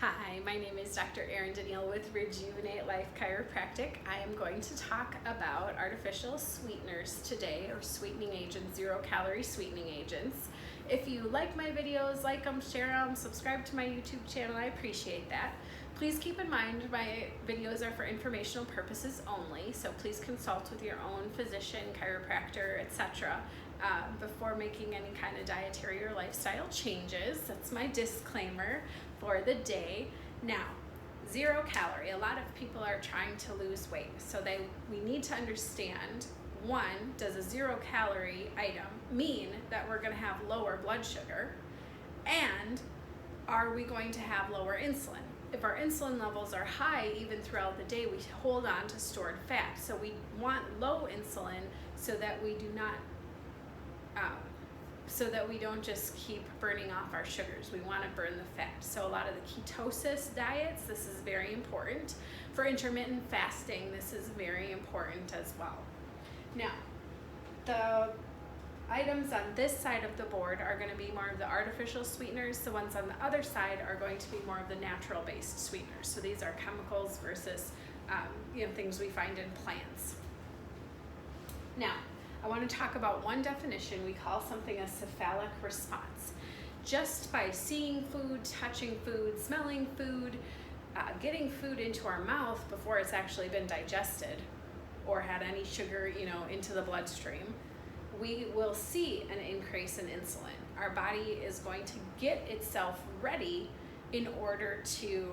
Hi, my name is Dr. Erin Denil with Rejuvenate Life Chiropractic. I am going to talk about artificial sweeteners today, or sweetening agents, zero-calorie sweetening agents. If you like my videos, like them, share them, subscribe to my YouTube channel, I appreciate that. Please keep in mind my videos are for informational purposes only, so please consult with your own physician, chiropractor, etc. Before making any kind of dietary or lifestyle changes. That's my disclaimer for the day. Now, zero calorie. A lot of people are trying to lose weight, so we need to understand, one, does a zero calorie item mean that we're going to have lower blood sugar, and are we going to have lower insulin? If our insulin levels are high even throughout the day, we hold on to stored fat. So we want low insulin so that we do not don't just keep burning off our sugars. We want to burn the fat. So a lot of the ketosis diets, this is very important. For intermittent fasting, this is very important as well. Now, the items on this side of the board are going to be more of the artificial sweeteners. The ones on the other side are going to be more of the natural-based sweeteners. So these are chemicals versus things we find in plants. Now, I want to talk about one definition. We call something a cephalic response. Just by seeing food, touching food, smelling food, getting food into our mouth before it's actually been digested or had any sugar, into the bloodstream, we will see an increase in insulin. Our body is going to get itself ready in order to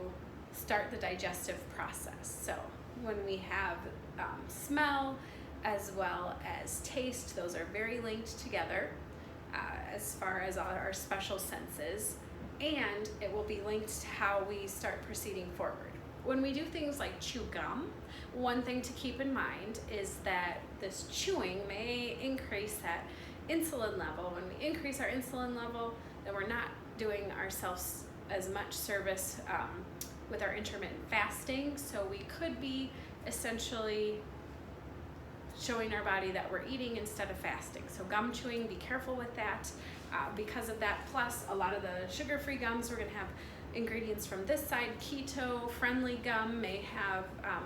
start the digestive process. So when we have smell, as well as taste, those are very linked together as far as our special senses, and it will be linked to how we start proceeding forward. When we do things like chew gum, one thing to keep in mind is that this chewing may increase that insulin level. When we increase our insulin level, then we're not doing ourselves as much service with our intermittent fasting, so we could be essentially showing our body that we're eating instead of fasting. So gum chewing, be careful with that. Because of that, plus a lot of the sugar-free gums, we're going to have ingredients from this side. Keto-friendly gum may have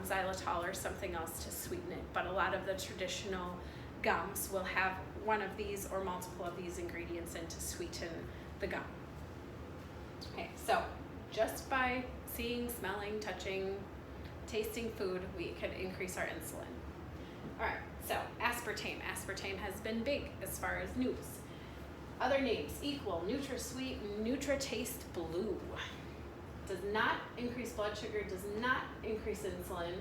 xylitol or something else to sweeten it, but a lot of the traditional gums will have one of these or multiple of these ingredients in to sweeten the gum. Okay, so just by seeing, smelling, touching, tasting food, we can increase our insulin. All right, so aspartame. Aspartame has been big as far as news. Other names: Equal, NutraSweet, NutraTaste Blue. Does not increase blood sugar, does not increase insulin.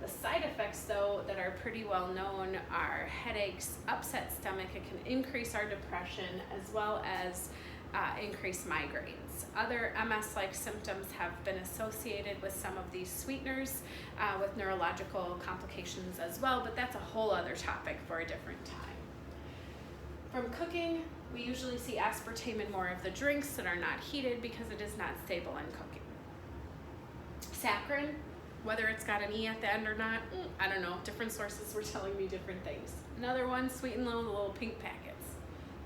The side effects, though, that are pretty well known are headaches, upset stomach. It can increase our depression as well as increase migraines. Other MS-like symptoms have been associated with some of these sweeteners with neurological complications as well, but that's a whole other topic for a different time. From cooking, we usually see aspartame in more of the drinks that are not heated because it is not stable in cooking. Saccharin, whether it's got an E at the end or not, I don't know. Different sources were telling me different things. Another one, sweeten little pink packets.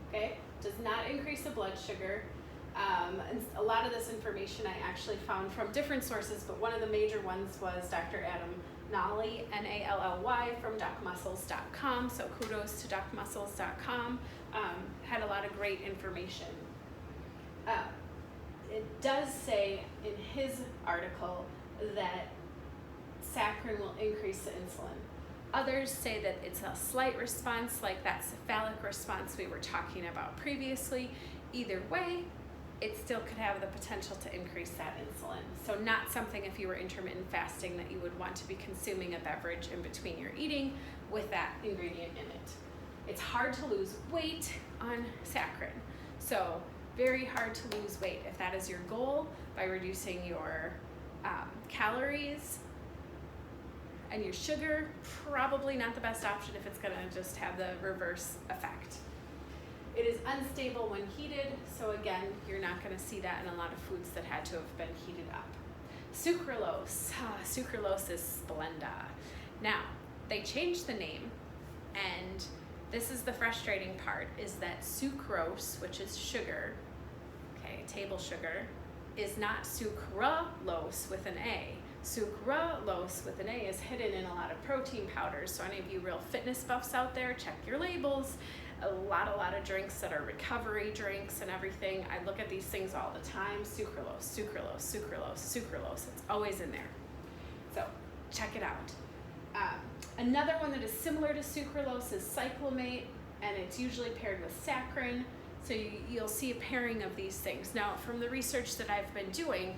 Okay, does not increase the blood sugar. And a lot of this information I actually found from different sources, but one of the major ones was Dr. Adam Nally, Nally, from docmuscles.com. So kudos to docmuscles.com. Had a lot of great information. It does say in his article that saccharin will increase the insulin. Others say that it's a slight response, like that cephalic response we were talking about previously. Either way, it still could have the potential to increase that insulin. So not something, if you were intermittent fasting, that you would want to be consuming a beverage in between your eating with that ingredient in it. It's hard to lose weight on saccharin. So very hard to lose weight. If that is your goal, by reducing your calories and your sugar, probably not the best option if it's going to just have the reverse effect. It is unstable when heated, so again, you're not going to see that in a lot of foods that had to have been heated up. Sucralose. Sucralose is Splenda. Now, they changed the name, and this is the frustrating part, is that sucrose, which is sugar, okay, table sugar, is not sucralose with an A. Sucralose with an A is hidden in a lot of protein powders. So any of you real fitness buffs out there, check your labels. A lot of drinks that are recovery drinks and everything. I look at these things all the time. Sucralose, sucralose, sucralose, sucralose. It's always in there. So check it out. Another one that is similar to sucralose is cyclamate, and it's usually paired with saccharin. So you'll see a pairing of these things. Now, from the research that I've been doing,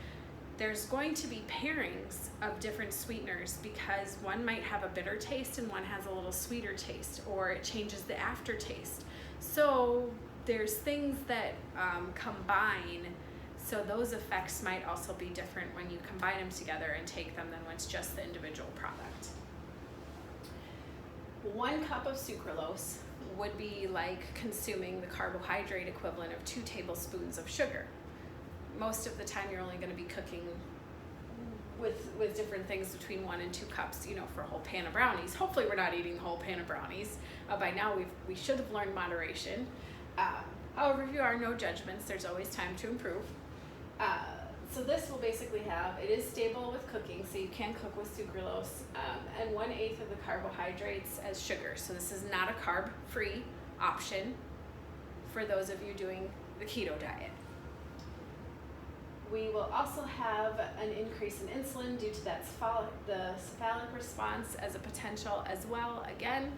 there's going to be pairings of different sweeteners because one might have a bitter taste and one has a little sweeter taste, or it changes the aftertaste. So there's things that combine, so those effects might also be different when you combine them together and take them than when it's just the individual product. 1 cup of sucralose would be like consuming the carbohydrate equivalent of 2 tablespoons of sugar. Most of the time you're only going to be cooking with different things between 1 and 2 cups, for a whole pan of brownies. Hopefully we're not eating a whole pan of brownies. By now we should have learned moderation. However, if you are, no judgments, there's always time to improve. So this will basically have, it is stable with cooking, so you can cook with sucralose, and 1/8 of the carbohydrates as sugar. So this is not a carb-free option for those of you doing the keto diet. We will also have an increase in insulin due to the cephalic response as a potential as well, again,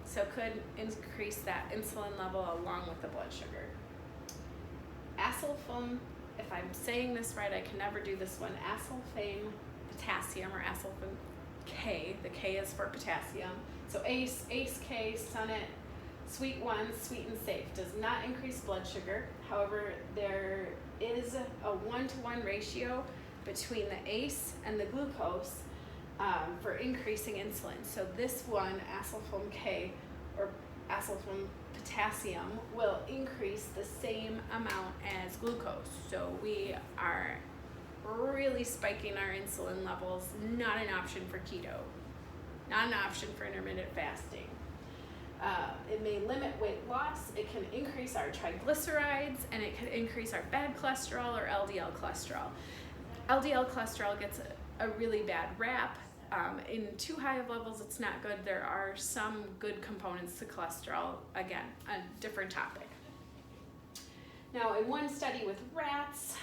so could increase that insulin level along with the blood sugar. Acylfame, if I'm saying this right, I can never do this one, acylfame potassium, or acylfame K, the K is for potassium. So ACE, K, Sunnet, Sweet One, Sweet and Safe, does not increase blood sugar. However, there is a 1-to-1 ratio between the ACE and the glucose for increasing insulin. So this one, acylfame K or acylfame potassium, will increase the same amount as glucose. So we are really spiking our insulin levels. Not an option for keto, not an option for intermittent fasting. It may limit weight loss, it can increase our triglycerides, and it can increase our bad cholesterol or LDL cholesterol. LDL cholesterol gets a really bad rap. In too high of levels, it's not good. There are some good components to cholesterol. Again, a different topic. Now, in one study with rats,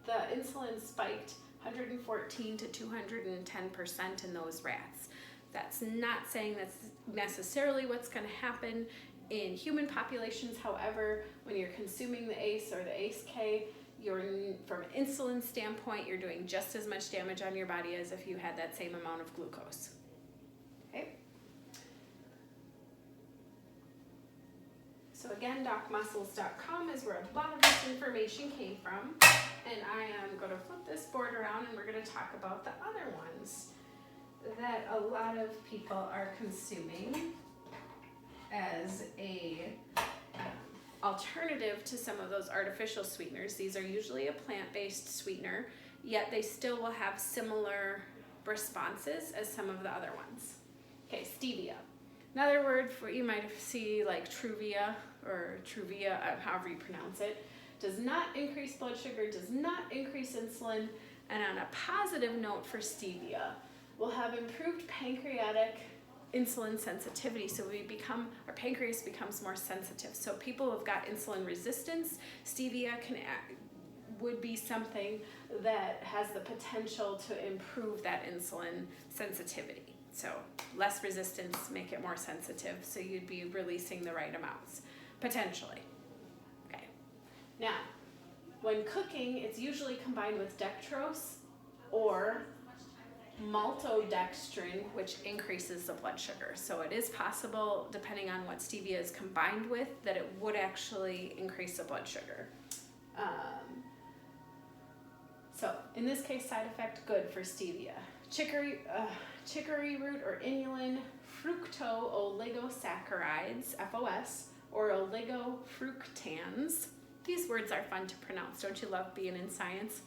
the insulin spiked 114 to 210% in those rats. That's not saying that's necessarily what's going to happen in human populations. However, when you're consuming the ACE or the ACE-K, from an insulin standpoint, you're doing just as much damage on your body as if you had that same amount of glucose. Okay. So again, docmuscles.com is where a lot of this information came from. And I am going to flip this board around and we're going to talk about the other ones that a lot of people are consuming as a alternative to some of those artificial sweeteners. These are usually a plant-based sweetener, yet they still will have similar responses as some of the other ones. Okay, stevia. Another word for, you might see like Truvia or Truvia, however you pronounce it, does not increase blood sugar, does not increase insulin, and on a positive note for stevia, we'll have improved pancreatic insulin sensitivity. So our pancreas becomes more sensitive. So people who've got insulin resistance, stevia would be something that has the potential to improve that insulin sensitivity. So less resistance, make it more sensitive. So you'd be releasing the right amounts, potentially. Okay. Now, when cooking, it's usually combined with dextrose or maltodextrin, which increases the blood sugar. So it is possible, depending on what stevia is combined with, that it would actually increase the blood sugar. So in this case, side effect, good for stevia. Chicory root or inulin, fructooligosaccharides, FOS, or oligofructans. These words are fun to pronounce. Don't you love being in science?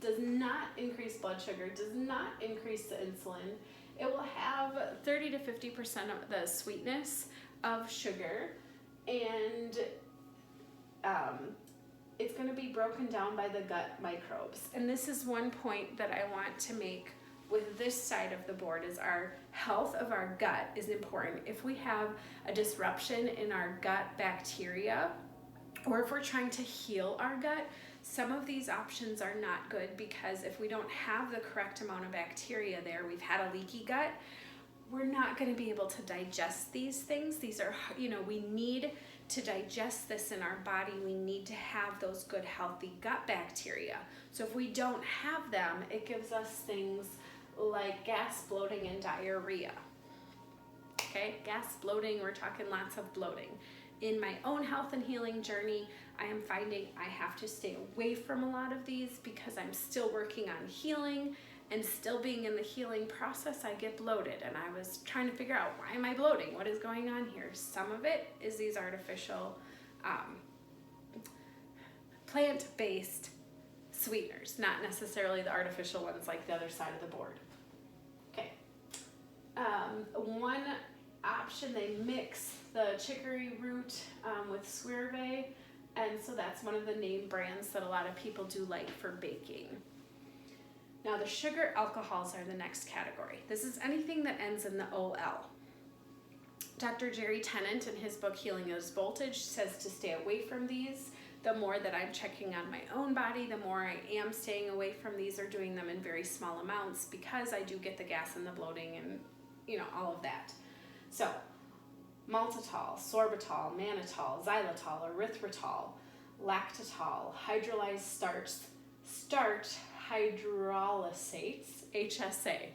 Does not increase blood sugar, does not increase the insulin. It will have 30 to 50% of the sweetness of sugar, and it's going to be broken down by the gut microbes. And this is one point that I want to make with this side of the board, is our health of our gut is important. If we have a disruption in our gut bacteria, or if we're trying to heal our gut, some of these options are not good, because if we don't have the correct amount of bacteria there, we've had a leaky gut, we're not going to be able to digest these things. These are, we need to digest this in our body. We need to have those good, healthy gut bacteria. So if we don't have them, it gives us things like gas, bloating, and diarrhea. Okay, gas, bloating, we're talking lots of bloating. In my own health and healing journey, I am finding I have to stay away from a lot of these because I'm still working on healing, and still being in the healing process, I get bloated. And I was trying to figure out, why am I bloating? What is going on here? Some of it is these artificial plant-based sweeteners, not necessarily the artificial ones like the other side of the board. Okay. One option, they mix the chicory root with swerve, and so that's one of the name brands that a lot of people do like for baking. Now the sugar alcohols are the next category. This is anything that ends in the OL. Dr. Jerry Tennant, in his book Healing is Voltage, says to stay away from these. The more that I'm checking on my own body, the more I am staying away from these, or doing them in very small amounts, because I do get the gas and the bloating and all of that. So maltitol, sorbitol, mannitol, xylitol, erythritol, lactitol, hydrolyzed starch hydrolysates, HSA.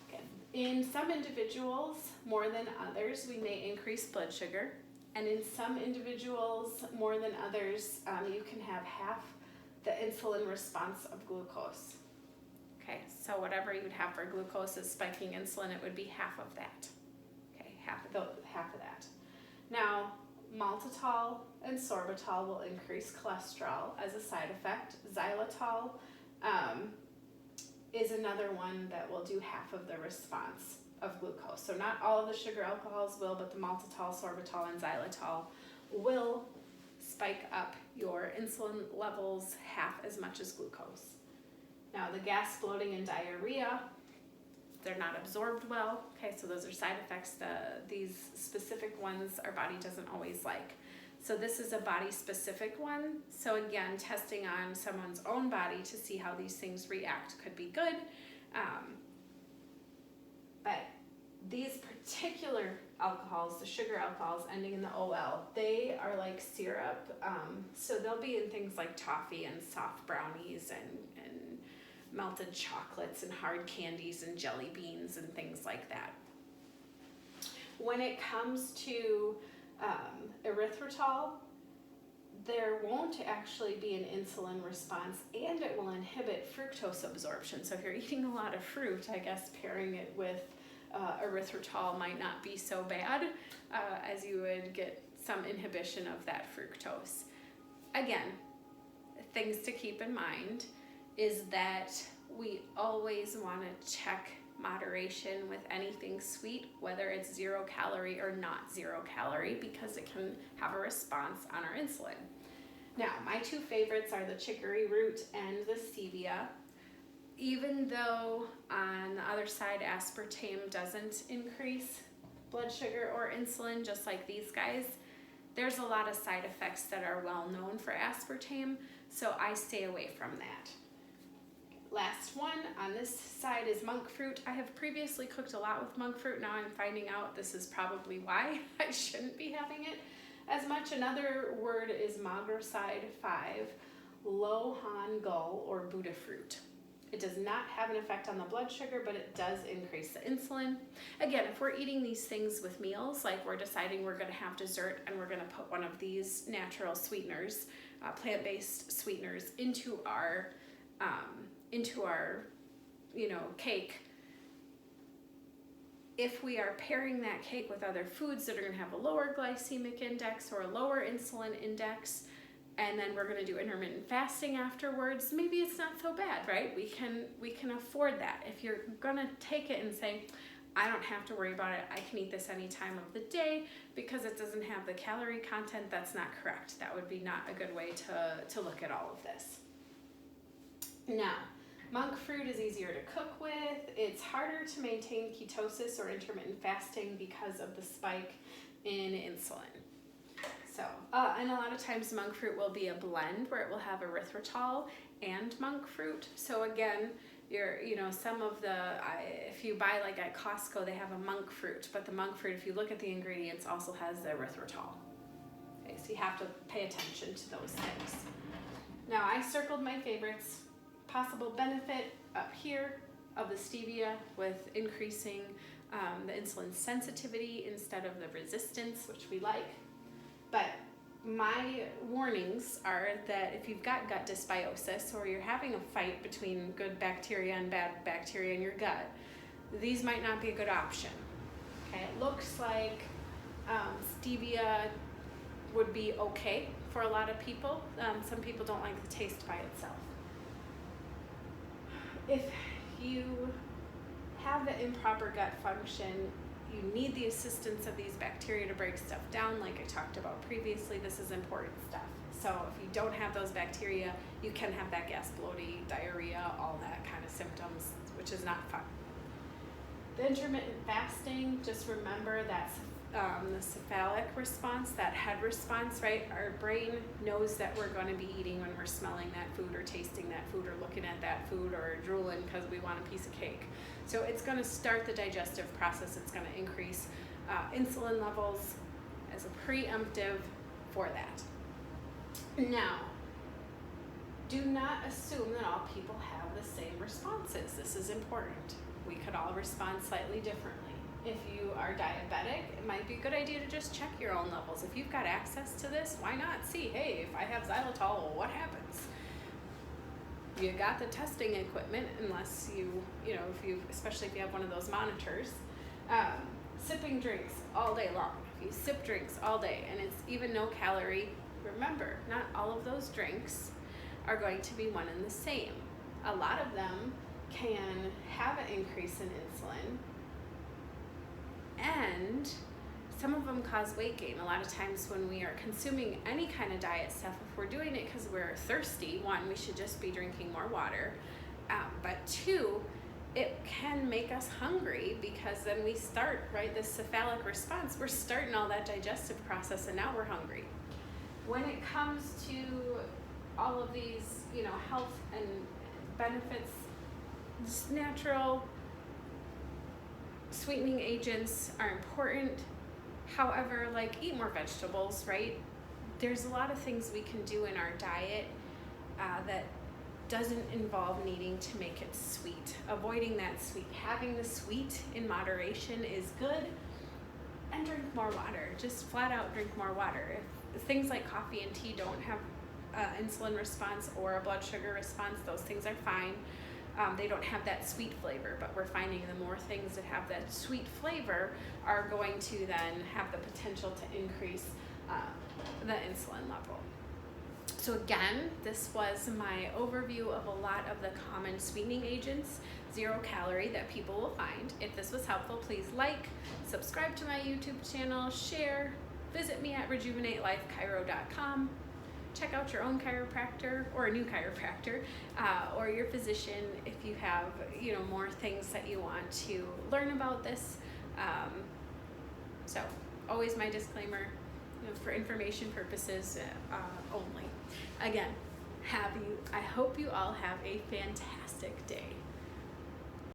Okay. In some individuals, more than others, we may increase blood sugar. And in some individuals, more than others, you can have half the insulin response of glucose. Okay, so whatever you would have for glucose is spiking insulin, it would be half of that. Okay, half of that. Now, maltitol and sorbitol will increase cholesterol as a side effect. Xylitol is another one that will do half of the response of glucose. So not all of the sugar alcohols will, but the maltitol, sorbitol, and xylitol will spike up your insulin levels half as much as glucose. Now the gas, bloating, and diarrhea, they're not absorbed well. Okay, so those are side effects. These specific ones our body doesn't always like. So this is a body-specific one. So again, testing on someone's own body to see how these things react could be good. But these particular alcohols, the sugar alcohols ending in the OL, they are like syrup. So they'll be in things like toffee and soft brownies and melted chocolates and hard candies and jelly beans and things like that. When it comes to erythritol, there won't actually be an insulin response, and it will inhibit fructose absorption. So if you're eating a lot of fruit, I guess pairing it with erythritol might not be so bad, as you would get some inhibition of that fructose. Again, things to keep in mind is that we always want to check moderation with anything sweet, whether it's 0 calorie or not 0 calorie, because it can have a response on our insulin. Now, my two favorites are the chicory root and the stevia. Even though on the other side, aspartame doesn't increase blood sugar or insulin, just like these guys, there's a lot of side effects that are well known for aspartame, so I stay away from that. Last one on this side is monk fruit. I have previously cooked a lot with monk fruit. Now I'm finding out this is probably why I shouldn't be having it as much. Another word is magroside 5, low Han Gul, or Buddha fruit. It does not have an effect on the blood sugar, but it does increase the insulin. Again, if we're eating these things with meals, like we're deciding we're going to have dessert and we're going to put one of these natural sweeteners, plant-based sweeteners, into our cake, if we are pairing that cake with other foods that are going to have a lower glycemic index or a lower insulin index, and then we're going to do intermittent fasting afterwards, maybe it's not so bad, right? We can afford that. If you're going to take it and say, I don't have to worry about it. I can eat this any time of the day because it doesn't have the calorie content. That's not correct. That would be not a good way to look at all of this. Now, monk fruit is easier to cook with. It's harder to maintain ketosis or intermittent fasting because of the spike in insulin. So, and a lot of times monk fruit will be a blend where it will have erythritol and monk fruit. So again, some of if you buy like at Costco, they have a monk fruit, but the monk fruit, if you look at the ingredients, also has the erythritol. Okay, so you have to pay attention to those things. Now I circled my favorites. Possible benefit up here of the stevia with increasing the insulin sensitivity instead of the resistance, which we like. But my warnings are that if you've got gut dysbiosis or you're having a fight between good bacteria and bad bacteria in your gut, these might not be a good option. Okay, it looks like stevia would be okay for a lot of people. Some people don't like the taste by itself. If you have the improper gut function, you need the assistance of these bacteria to break stuff down, like I talked about previously. This is important stuff. So if you don't have those bacteria, you can have that gas, bloating, diarrhea, all that kind of symptoms, which is not fun. The intermittent fasting, just remember that the cephalic response, that head response, right? Our brain knows that we're going to be eating when we're smelling that food or tasting that food or looking at that food or drooling because we want a piece of cake. So it's going to start the digestive process. It's going to increase insulin levels as a preemptive for that. Now, do not assume that all people have the same responses. This is important. We could all respond slightly differently. If you are diabetic, it might be a good idea to just check your own levels. If you've got access to this, why not see, hey, if I have xylitol, well, what happens? You got the testing equipment, unless especially if you have one of those monitors. Sipping drinks all day long. If you sip drinks all day and it's even no calorie, remember, not all of those drinks are going to be one and the same. A lot of them can have an increase in insulin, and some of them cause weight gain. A lot of times when we are consuming any kind of diet stuff, if we're doing it because we're thirsty, one, we should just be drinking more water. But two, it can make us hungry because then we start, right, this cephalic response. We're starting all that digestive process and now we're hungry. When it comes to all of these, health and benefits, just natural sweetening agents are important. However, eat more vegetables, right? There's a lot of things we can do in our diet that doesn't involve needing to make it sweet. Avoiding that sweet. Having the sweet in moderation is good. And drink more water. Just flat out drink more water. If things like coffee and tea don't have insulin response or a blood sugar response, those things are fine. They don't have that sweet flavor, but we're finding the more things that have that sweet flavor are going to then have the potential to increase the insulin level. So again, this was my overview of a lot of the common sweetening agents, 0 calorie, that people will find. If this was helpful, please like, subscribe to my YouTube channel, share, visit me at rejuvenatelifechiro.com. Check out your own chiropractor or a new chiropractor or your physician if you have more things that you want to learn about this. So always my disclaimer, for information purposes only. Again, I hope you all have a fantastic day.